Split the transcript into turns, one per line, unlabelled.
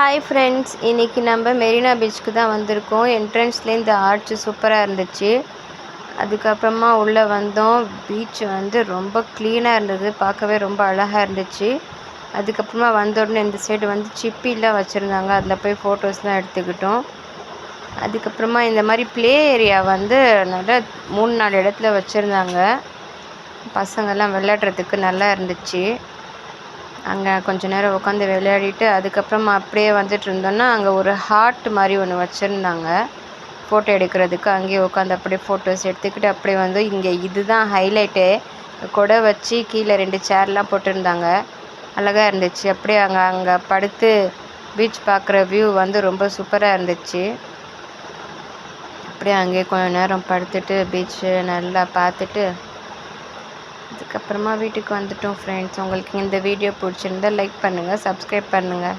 Hi friends, இன்றைக்கி நம்ம மெரினா பீச்சுக்கு தான் வந்திருக்கோம். என்ட்ரன்ஸ்லேருந்து ஆர்ச் சூப்பராக இருந்துச்சு. அதுக்கப்புறமா உள்ளே வந்தோம். பீச் ரொம்ப க்ளீனாக இருந்தது, பார்க்கவே ரொம்ப அழகாக இருந்துச்சு. அதுக்கப்புறமா வந்த உடனே இந்த சைடு சிப்பிலாம் வச்சுருந்தாங்க, அதில் போய் ஃபோட்டோஸ்லாம் எடுத்துக்கிட்டோம். அதுக்கப்புறமா இந்த மாதிரி ப்ளே ஏரியா நல்லா 3-4 இடத்துல வச்சுருந்தாங்க. பசங்கள்லாம் விளையாடுறதுக்கு நல்லா இருந்துச்சு. அங்கே கொஞ்ச நேரம் உட்காந்து விளையாடிட்டு அதுக்கப்புறமா அப்படியே இருந்தோன்னா, அங்கே ஒரு ஹார்ட் மாதிரி ஒன்று வச்சுருந்தாங்க ஃபோட்டோ எடுக்கிறதுக்கு. அங்கேயே உட்காந்து அப்படியே ஃபோட்டோஸ் எடுத்துக்கிட்டு அப்படியே இங்கே இதுதான் ஹைலைட்டே. கொடை வச்சு கீழே 2 சேர்லாம் போட்டிருந்தாங்க, அழகாக இருந்துச்சு. அப்படியே அங்கே படுத்து பீச் பார்க்குற வியூ ரொம்ப சூப்பராக இருந்துச்சு. அப்படியே அங்கேயே கொஞ்சம் நேரம் படுத்துட்டு பீச்சு நல்லா பார்த்துட்டு அதுக்கப்புறமா வீட்டுக்கு வந்துட்டோம். ஃப்ரெண்ட்ஸ், உங்களுக்கு இந்த வீடியோ பிடிச்சிருந்தா லைக் பண்ணுங்கள், சப்ஸ்கிரைப் பண்ணுங்கள்.